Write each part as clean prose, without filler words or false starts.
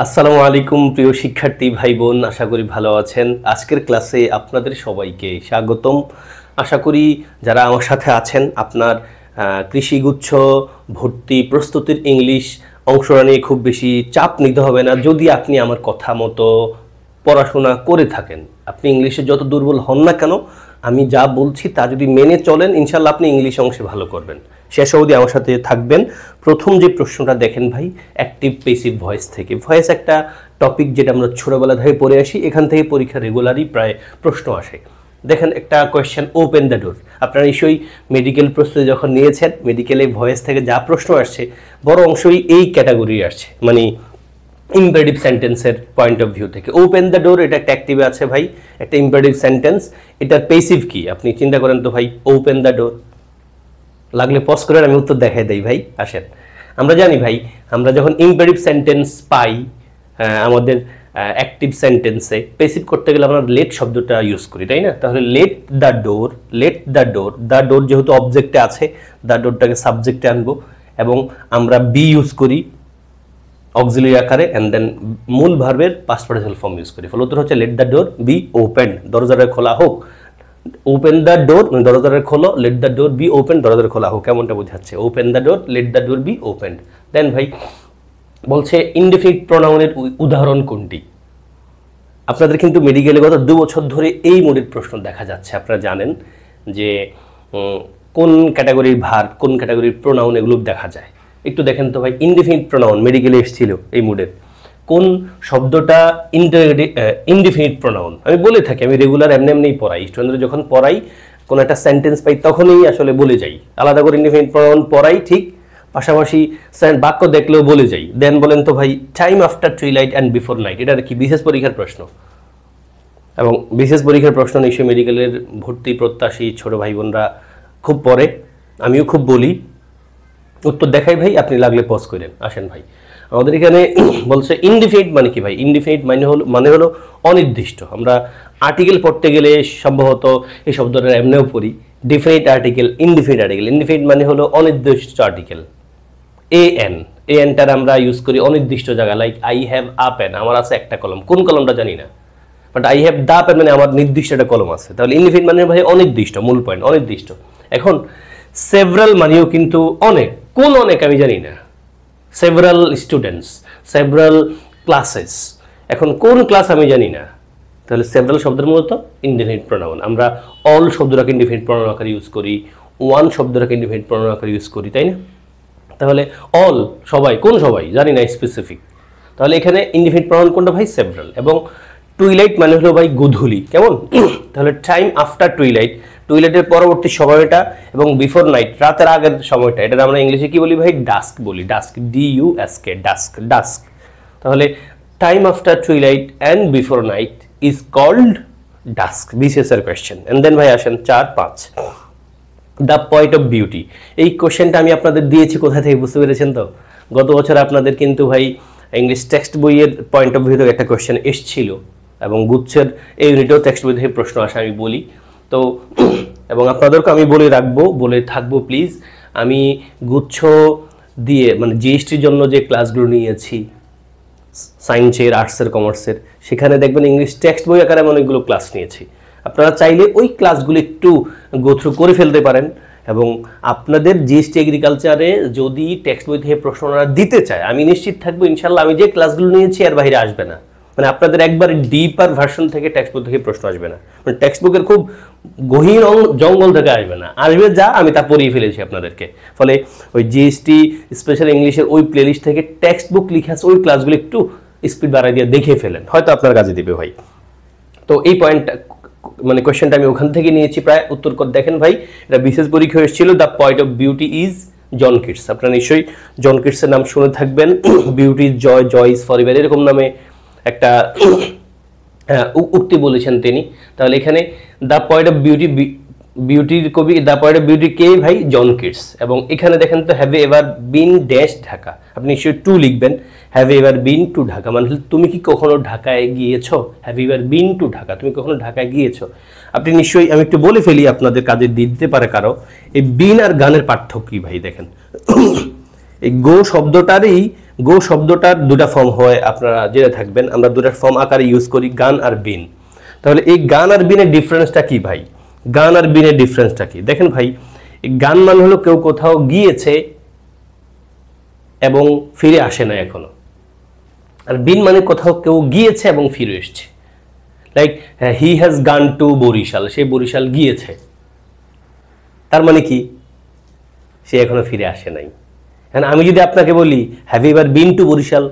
আসসালামু আলাইকুম প্রিয় শিক্ষার্থী ভাই বোন, আশা করি ভালো আছেন। আজকের ক্লাসে আপনাদের সবাইকে স্বাগতম। আশা করি যারা আমার সাথে আছেন আপনার কৃষিগুচ্ছ ভর্তি প্রস্তুতির ইংলিশ অংশটা নিয়ে খুব বেশি চাপ নিতে হবে না। যদি আপনি আমার কথা মতো পড়াশোনা করে থাকেন, আপনি ইংলিশে যত দুর্বল হন না কেন, আমি যা বলছি তা যদি মেনে চলেন, ইনশাল্লাহ আপনি ইংলিশ অংশে ভালো করবেন। শেষ অবধি আমার সাথে থাকবেন। প্রথম যে প্রশ্নটা দেখেন ভাই, অ্যাক্টিভ পেসিভ ভয়েস থেকে। ভয়েস একটা টপিক যেটা আমরা ছোটবেলা থেকে পড়ে আসি, এখান থেকে পরীক্ষা রেগুলারই প্রায় প্রশ্ন আসে। দেখেন একটা কোয়েশ্চেন, ওপেন দ্য ডোর। আপনারা নিশ্চয়ই মেডিকেল প্রস্তুতি যখন নিয়েছেন, মেডিকেলে ভয়েস থেকে যা প্রশ্ন আসছে বড় অংশই এই ক্যাটাগরি আসছে, মানে ইম্পারেটিভ সেন্টেন্সের পয়েন্ট অফ ভিউ থেকে। ওপেন দ্য ডোর এটা একটা অ্যাক্টিভে আছে ভাই, একটা ইম্পারেটিভ সেন্টেন্স। এটার পেসিভ কি আপনি চিন্তা করেন তো ভাই। ওপেন দ্য ডোর, লাগলে পজ করে আমি উত্তর দেখাই দেই ভাই। আসেন, আমরা জানি ভাই, আমরা যখন ইম্পারেটিভ সেন্টেন্স পাই আমাদের অ্যাক্টিভ সেন্টেন্সে, পেসিভ করতে গেলে আমরা লেট শব্দটা ইউজ করি, তাই না? তাহলে late the door, let the door, the door যেহেতু অবজেক্টে আছে, দ্য ডোরটাকে সাবজেক্টে আনবো এবং আমরা বি ইউজ করি অক্সিলারি আকারে, এন্ড দেন মূল ভার্বের পাস্ট পার্টিসিপাল ফর্ম ইউজ করি। ফলে উত্তর হচ্ছে let the door be open, দরজাটা খোলা হোক। ওপেন দ্য ডোর মানে দরজাটা খোলো, let the door be open, দরজাটা খোলা হোক, কেমনটা বোঝাচ্ছে? Open the door, let the door be open. Then ভাই বলছে ইনডেফিনিট প্রোনাউনের উদাহরণ কোনটি? আপনাদের কিন্তু মেডিকেলে গত 2 বছর ধরে এই মোডের প্রশ্ন দেখা যাচ্ছে। আপনারা জানেন যে কোন ক্যাটাগরির ভার্ব, কোন ক্যাটাগরির প্রোনাউন এগুলো দেখা যায়। একটু দেখেন তো ভাই, ইনডেফিনিট প্রোনাউন মেডিকেলে এসেছিল এই মোডের। কোন শব্দটা ইনডেফিনিট প্রোনাউন? আমি বলে থাকি, আমি রেগুলার এমনি পড়াই, স্টুডেন্টরা যখন পড়াই কোন একটা সেন্টেন্স পাই তখনই আসলে বলে যাই, আলাদা করে ইনডেফিনিট প্রোনাউন পড়াই ঠিক, পাশাপাশি বাক্য দেখলেও বলে যাই। দেন বলেন তো ভাই, time after twilight and before night, এটা কি বিশেষ পরীক্ষার প্রশ্ন? এবং বিশেষ পরীক্ষার প্রশ্ন নিশ্চয়ই মেডিকেলের ভর্তি প্রত্যাশী ছোট ভাই বোনরা খুব পড়ে, আমিও খুব বলি। উত্তর দেখাই ভাই, আপনি লাগলে পজ করেন। আসেন ভাই, আমাদের এখানে বলছে ইনডিফিনিট মানে কি ভাই? ইনডিফিনিট মানে হলো অনির্দিষ্ট। আমরা আর্টিকেল পড়তে গেলে সম্ভবত এই শব্দটা এমনিও পড়ি, definite article, indefinite article. Indefinite মানে হলো অনির্দিষ্ট আর্টিকেল। এনটার আমরা ইউজ করি অনির্দিষ্ট জায়গা, like I have a pen, আমার আছে একটা কলম, কোন কলমটা জানি না, but I have the pen মানে আমার নির্দিষ্ট একটা কলম আছে। তাহলে ইনডিফিনিট মানে ভাই অনির্দিষ্ট, মূল পয়েন্ট অনির্দিষ্ট। এখন সেভারাল মানেও কিন্তু অনেক, কোন অনেক আমি জানি না। সেভারাল স্টুডেন্টস, সেভারাল ক্লাসেস, এখন কোন ক্লাস আমি জানি না। তাহলে সেভারাল শব্দের মূলত ইনডিফিনিট প্রোনাউন। আমরা অল শব্দটাকে ইনডিফিনিট প্রোনাউন আকারে ইউজ করি, ওয়ান শব্দটাকে ইনডিফিনিট প্রোনাউন আকারে ইউজ করি, তাই না? তাহলে অল সবাই, কোন সবাই জানি না, স্পেসিফিক। তাহলে এখানে ইনডিফিনিট প্রোনাউন কোনটা ভাই? সেভারাল। এবং টুইলাইট মানে হলো ভাই গোধূলি, কেমন? তাহলে টাইম আফটার টুইলাইট, টুইলাইটের পরবর্তী সময়টা, এবং বিফোর নাইট রাতের আগের সময়টা, এটা আমরা ইংলিশে কি বলি ভাই? ডাস্ক বলি, ডাস্ক, ডিইউএসকে, ডাস্ক, ডাস্ক। তাহলে time after twilight and before night is called dusk, BCS এর কোয়েশ্চেন। এন্ড দেন ভাই আসেন 4-5, দ্য পয়েন্ট অফ বিউটি। এই কোশ্চেনটা আমি আপনাদের দিয়েছি কোথা থেকে, বুঝতে পেরেছেন তো? গত বছর আপনাদের কিন্তু ভাই ইংলিশ টেক্সট বইয়ের পয়েন্ট অফ ভিউ থেকে একটা কোশ্চেন এসেছিল, এবং গুচ্ছের এই ইউনিটেও টেক্সট বই থেকে প্রশ্ন আসে, আমি বলি তো। এবং আপনাদেরকে আমি বলে রাখবো, বলে থাকবো প্লিজ, আমি গুচ্ছ দিয়ে মানে জিএসটির জন্য যে ক্লাসগুলো নিয়েছি, সায়েন্সের, আর্টসের, কমার্সের, সেখানে দেখবেন ইংলিশ টেক্সট বই আকারে আমি অনেকগুলো ক্লাস নিয়েছি। আপনারা চাইলে ওই ক্লাসগুলো একটু গো থ্রু করে ফেলতে পারেন, এবং আপনাদের জিএসটি এগ্রিকালচারে যদি টেক্সট বই থেকে প্রশ্ন দিতে চায়, আমি নিশ্চিত থাকবো ইনশাল্লাহ আমি যে ক্লাসগুলো নিয়েছি এর বাইরে আসবে না। মানে আপনাদের একবারে ডিপার ভার্সন থেকে টেক্সট বুক থেকে প্রশ্ন আসবে না, মানে টেক্সট বুকের খুব গহীন জঙ্গল থেকে আসবে না, আসবে যা আমি তা পড়িয়ে ফেলেছি আপনাদেরকে। ফলে ওই জিএসটি স্পেশাল ইংলিশের ওই প্লেলিস্ট থেকে টেক্সট বুক লিখে আছে, ওই ক্লাসগুলো একটু স্পিড বাড়াই দিয়ে দেখে ফেলেন, হয়তো আপনার কাজে দিবে ভাই। তো এই পয়েন্টটা মানে কোয়েশ্চেনটা আমি ওখান থেকে নিয়েছি প্রায়। উত্তর দেখেন ভাই, এটা বিশেষ পরীক্ষা এসেছিল, the point of beauty is John Keats. আপনারা নিশ্চয়ই জন কিটসের নাম শুনে থাকবেন, beauty is joy, joy is forever, এরকম নামে একটা উক্তি বলেছেন তিনি। তাহলে এখানে দ্য পয়েন্ট অফ বিউটি, বিউটির কবি দ্য পয়েন্ট অফ বিউটি কে ভাই? John Keats. এবং এখানে দেখেন তো, have ever been dash Dhaka, আপনি নিশ্চয়ই টু লিখবেন। Have ever been to Dhaka মানে তুমি কি কখনো ঢাকায় গিয়েছো? Have ever been to Dhaka, তুমি কখনো ঢাকায় গিয়েছো? আপনি নিশ্চয়ই, আমি একটু বলে ফেলি আপনাদের কাজে দিতে পারে কারো, এই বিন আর গানের পার্থক্য কি ভাই? দেখেন এই গো শব্দটারই গো শব্দটার দুটা ফর্ম হয়, আপনারা জেনে থাকবেন। আমরা দুটার ফর্ম আকারে ইউজ করি, গান আর বিন। তাহলে এই গান আর বিনের ডিফারেন্সটা কি ভাই? গান আর বিনের ডিফারেন্সটা কি? দেখেন ভাই, গান মানে হলো কেউ কোথাও গিয়েছে এবং ফিরে আসে না এখনো। আর বিন মানে কোথাও কেউ গিয়েছে এবং ফিরে এসছে। Like he has gone to Barisal, সে বরিশাল গিয়েছে, তার মানে কি? সে এখনো ফিরে আসে নাই। আমি যদি আপনাকে বলি have you ever been to Barishal,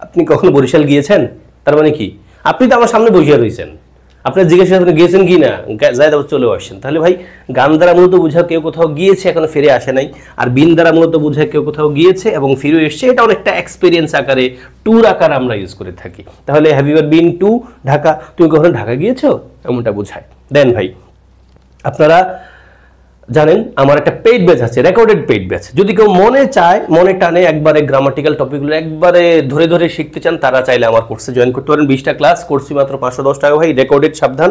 আপনি কখনো বরিশাল গিয়েছেন? তার মানে কি? আপনি তো আমার সামনে বসে রয়েছেন, আপনার জিজ্ঞাসা আপনি গিয়েছেন কি না, যাই তারপর চলে আসছেন। তাহলে ভাই গান দ্বারা মূলত বোঝা কেউ কোথাও গিয়েছে এখনো ফিরে আসে নাই, আর বিন দ্বারা মূলত বোঝা কেউ কোথাও গিয়েছে এবং ফিরে এসছে। এটা অনেকটা এক্সপিরিয়েন্স আকারে, ট্যুর আকারে আমরা ইউজ করে থাকি। তাহলে have you ever been to Dhaka, তুমি কখনো ঢাকা গিয়েছো, এমনটা বোঝায়। দেন ভাই আপনারা জানেন আমার একটা পেইড ব্যাচ আছে, রেকর্ডেড পেইড ব্যাচ। যদি কেউ মনে চায়, মনে টানে একবারে গ্রামাটিক্যাল টপিকগুলো একবারে ধরে ধরে শিখতে চান, তারা চাইলে আমার কোর্সে জয়েন করতে পারেন। 20টা ক্লাস, কোর্স ফি মাত্র 510 টাকা ভাই, রেকর্ডেড, সাবধান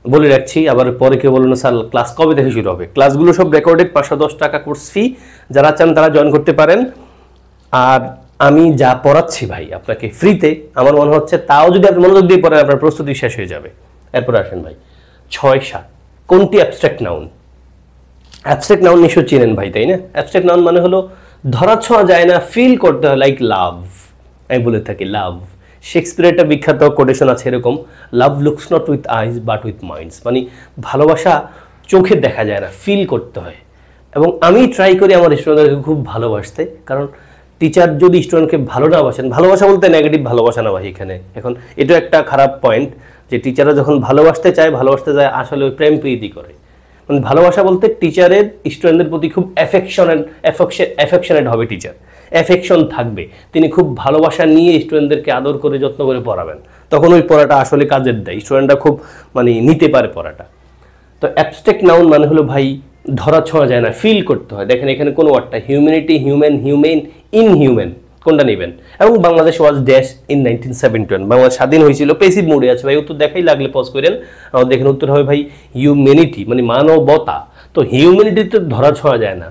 বলে রাখছি। আবার পরে কেউ বলুন স্যার ক্লাস কবে থেকে শুরু হবে? ক্লাসগুলো সব রেকর্ডেড, 510 টাকা কোর্স ফি। যারা চান তারা জয়েন করতে পারেন। আর আমি যা পড়াচ্ছি ভাই আপনাকে ফ্রিতে, আমার মনে হচ্ছে তাও যদি আপনি মনোযোগ দিয়ে পড়েন আপনার প্রস্তুতি শেষ হয়ে যাবে। এরপর আসেন ভাই 6-7, কোনটি অ্যাবস্ট্রাক্ট নাউন? অ্যাবস্ট্রাক্ট নাউন নিশ্চয় চেনেন ভাই, তাই না? অ্যাবস্ট্রাক্ট নাউন মানে হলো ধরা ছোঁয়া যায় না, ফিল করতে হয়। লাইক লাভ, আমি বলে থাকি লাভ। শেক্সপিয়ারের একটা বিখ্যাত কোটেশন আছে এরকম, love looks not with eyes but with minds. মানে ভালোবাসা চোখে দেখা যায় না, ফিল করতে হয়। এবং আমি ট্রাই করি আমার স্টুডেন্টদেরকে খুব ভালোবাসতে, কারণ টিচার যদি স্টুডেন্টকে ভালো না বাসেন, ভালোবাসা বলতে নেগেটিভ ভালোবাসা না ভাই এখানে। এখন এটা একটা খারাপ পয়েন্ট যে টিচাররা যখন ভালোবাসতে চায় আসলে ওই প্রেম প্রীতি করে। মানে ভালোবাসা বলতে টিচারের স্টুডেন্টদের প্রতি খুব অ্যাফেকশনেট হবে, টিচার অ্যাফেকশন থাকবে, তিনি খুব ভালোবাসা নিয়ে স্টুডেন্টদেরকে আদর করে যত্ন করে পড়াবেন, তখন ওই পড়াটা আসলে কাজের দেয়, স্টুডেন্টরা খুব নিতে পারে পড়াটা। তো অ্যাবস্ট্রাক্ট নাউন মানে হলো ভাই ধরা ছোঁয়া যায় না, ফিল করতে হয়। দেখেন এখানে কোন ওয়ার্ডটা, হিউম্যানিটি, হিউম্যান, হিউম্যান, ইনহিউম্যান, কোনটা নেবেন? এবং Bangladesh was dash in 1971, Bangladesh স্বাধীন হয়েছিল। পেসিভ মোডে আছে ভাই, উত্তর দেখাই লাগলে পজ করেন। দেখেন উত্তর হবে ভাই হিউম্যানিটি, মানে মানবতা। তো হিউম্যানিটি তো ধরা ছোঁয়া যায় না।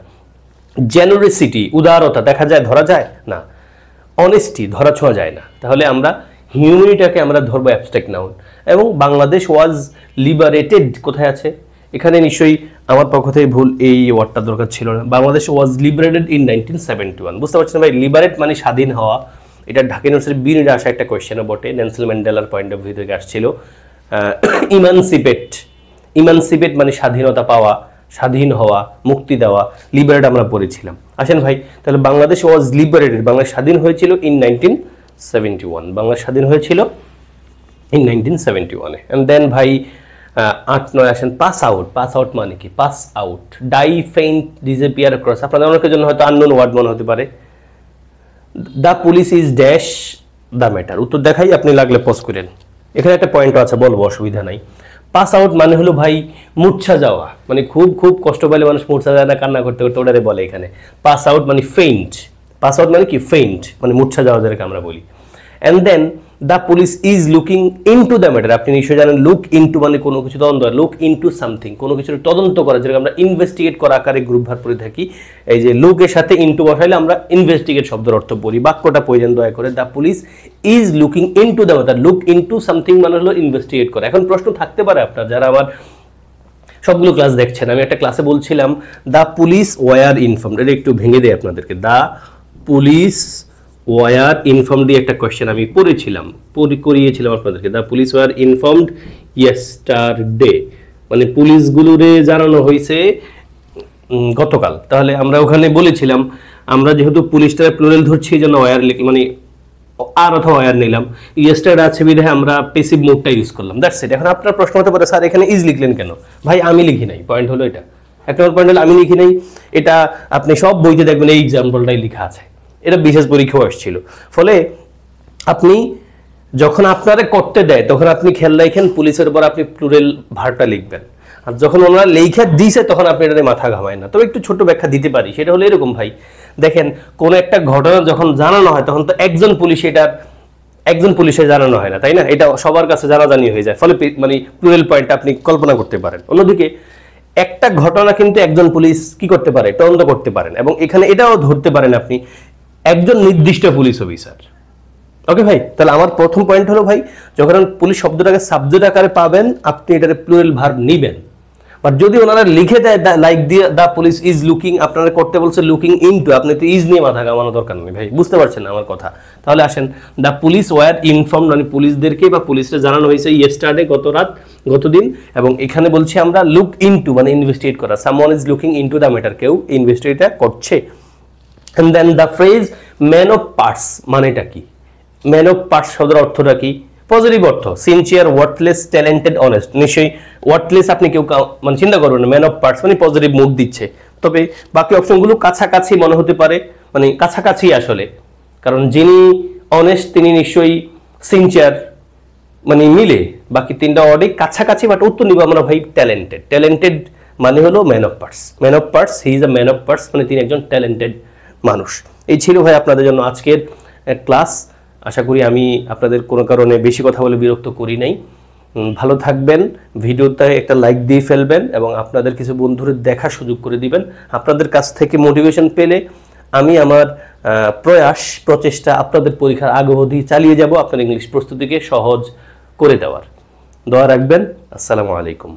জেনারেসিটি, উদারতা দেখা যায়, ধরা যায় না। অনেস্টি ধরা ছোঁয়া যায় না। তাহলে আমরা হিউম্যানিটিটাকে আমরা ধরবো অ্যাবস্ট্রাক্ট নাউন। এবং বাংলাদেশ ওয়াজ লিবারেটেড কোথায় আছে? এখানে নিশ্চয়ই আমার পক্ষ থেকে ভুল, এই ওয়ার্ডটা দরকার ছিল না। বাংলাদেশ ওয়াজ লিবারেটেড ইন 1971। বুঝতে পারছেন ভাই, লিবারেট মানে স্বাধীন হওয়া। এটা ঢাকা ইউনিভার্সিটির বিনিয়োগে আসা একটা কোয়েশ্চেনও বটে, নেলসন ম্যান্ডেলার পয়েন্ট অফ ভিউ থেকে আসছিল। ইমানসিপেট মানে স্বাধীনতা পাওয়া, স্বাধীন হওয়া, মুক্তি দেওয়া। লিবারেট আমরা পড়েছিলাম। আসেন ভাই, তাহলে বাংলাদেশ ওয়াজ লিবারেটেড, বাংলাদেশ স্বাধীন হয়েছিল ইন 1971, বাংলাদেশ স্বাধীন হয়েছিল ইন 1971। এন্ড দেন ভাই 8-9 আসেন পাস আউট। পাস আউট মানে কি? Pass out, die, faint, disappear, cross. আপনাদের অনেকের জন্য হয়তো আননোন ওয়ার্ড মনে হতে পারে। The police is dash the matter, উত্তর দেখাই, আপনি লাগলে পজ করেন। এখানে একটা পয়েন্ট আছে, বলবো, অসুবিধা নাই। পাস আউট মানে হলো ভাই মূর্ছা যাওয়া, মানে খুব খুব কষ্ট পেলে মানুষ মূর্ছা যায় না, কান্না করতে করতে, ওটারে বলে এখানে পাস আউট মানে ফেইন্ট। পাস আউট মানে কি? ফেইন্ট মানে মূর্ছা যাওয়া, যেটাকে আমরা বলি। And then the police is looking into the matter. আপনি নিশ্চয়ই জানেন লুক ইনটু মানে কোনো কিছু তদন্ত, লুক ইনটু সামথিং, কোনো কিছুর তদন্ত করা, যেটাকে আমরা ইনভেস্টিগেট করা আকারে গ্রুপ ভার করে থাকি। এই যে লুকের সাথে ইনটু বসাইলে আমরা ইনভেস্টিগেট শব্দের অর্থ পড়ি। বাক্যটা প্রয়োজন দয়া করে, the police is looking into the matter. Look into something মানে হলো ইনভেস্টিগেট করা। এখন প্রশ্ন থাকতে পারে আপনার, যারা আমার সবগুলো ক্লাস দেখছেন, আমি একটা ক্লাসে বলছিলাম দ্য পুলিশ ওয়ার ইনফর্মড, এটা একটু ভেঙে দেয় আপনাদেরকে। দ্য পুলিশ ওয়ার ইনফর্মড দিয়ে একটা কোয়েশ্চেন আমি করিয়েছিলাম আপনাদেরকে। The police were informed yesterday, মানে পুলিশগুলোরে জানানো হয়েছে গতকাল। তাহলে আমরা ওখানে বলেছিলাম, আমরা যেহেতু পুলিশটা প্লুরাল ধরছি, এই জন্য ওয়ার মানে আর অথবা ওয়ার নিলাম। ইয়েস্টারডে আছে বিধায় আমরা পেসিভ মোডটা ইউজ করলাম, দ্যাটস ইট। এখন আপনার প্রশ্ন হতে পারে স্যার এখানে ইজ লিখলেন কেন? ভাই আমি লিখি নাই, পয়েন্ট হলো এটা। এক নম্বর পয়েন্ট হলো আমি লিখি নাই, এটা আপনি সব বইতে দেখবেন এই এক্সাম্পলটাই লেখা আছে, এটা বিশেষ পরীক্ষাও আসছিল। ফলে আপনি যখন আপনারে করতে দেয় তখন আপনি খেয়াল রাখেন পুলিশের উপর আপনি প্লুরাল ভার্বটা লিখবেন, আর যখন ওনারা লেখা দিয়েছে তখন আপনি এটাতে মাথা ঘামায় না। তবে একটু ছোট ব্যাখ্যা দিতে পারি, সেটা হলো এরকম ভাই, দেখেন কোন একটা ঘটনা যখন জানানো হয় তখন তো একজন পুলিশে জানানো হয় না, তাই না? এটা সবার কাছে জানাজানি হয়ে যায়, ফলে মানে প্লুরাল পয়েন্টটা আপনি কল্পনা করতে পারেন। অন্যদিকে একটা ঘটনা কিন্তু একজন পুলিশ কি করতে পারে? তদন্ত করতে পারেন। এবং এখানে এটাও ধরতে পারেন আপনি, একজন নির্দিষ্ট পুলিশ অফিসার। ওকে ভাই, তাহলে আমার প্রথম পয়েন্ট হলো ভাই, যখন পুলিশ শব্দটাকে সাবজেক্ট আকারে পাবেন আপনি এটাকে প্লুরাল ভার্ব নিবেন। বাট যদি ওনারা লিখে দেয় লাইক দিয়ে দা পুলিশ ইজ লুকিং, আপনারা করতে বলছে লুকিং ইনটু, আপনি তো ইজ নিয়ে মাথা ঘামানোর দরকার নেই ভাই, বুঝতে পারছেন না আমার কথা? তাহলে আসেন, দা পুলিশ ওয়ার ইনফর্মড, মানে পুলিশদেরকে বা পুলিশকে জানানো হয়েছে ইয়েস্টারডে, গতদিন, এবং এখানে বলছি আমরা লুক ইনটু মানে ইনভেস্টিগেট করা, someone is looking into the matter, কেউ ইনভেস্টিগেট করছে। And then the phrase man of parts মানেটা কি? ম্যান অফ পার্টস শব্দের অর্থটা কি? পজিটিভ অর্থ, সিনসিয়ার, ওয়ার্থলেস, ট্যালেন্টেড, অনেস্ট। নিশ্চয়ই ওয়ার্থলেস আপনি কেউ মানে চিন্তা করবেন না, ম্যান অফ পার্টস মানে পজিটিভ মুড দিচ্ছে। তবে বাকি অপশনগুলো কাছাকাছি মনে হতে পারে, মানে কাছাকাছি আসলে, কারণ যিনি অনেস্ট তিনি নিশ্চয়ই সিনসিয়ার, মানে মিলে বাকি তিনটা ওয়ার্ডে কাছাকাছি, বাট উত্তর নিব আমরা ভাই ট্যালেন্টেড। ট্যালেন্টেড মানে হলো man of parts, man of parts, he is a man of parts, মানে তিনি একজন ট্যালেন্টেড মানুষ। এই ছিল ভাই আপনাদের জন্য আজকের ক্লাস। আশা করি আমি আপনাদের কোনো কারণে বেশি কথা বলে বিরক্ত করি নাই। ভালো থাকবেন, ভিডিওতে একটা লাইক দিয়ে ফেলবেন এবং আপনাদের কিছু বন্ধুদের দেখার সুযোগ করে দিবেন। আপনাদের কাছ থেকে মোটিভেশন পেলে আমি আমার প্রচেষ্টা আপনাদের পরীক্ষার আগে অবধি চালিয়ে যাব, আপনার ইংলিশ প্রস্তুতিকে সহজ করে দেওয়ার। দোয়া রাখবেন। আসসালামু আলাইকুম।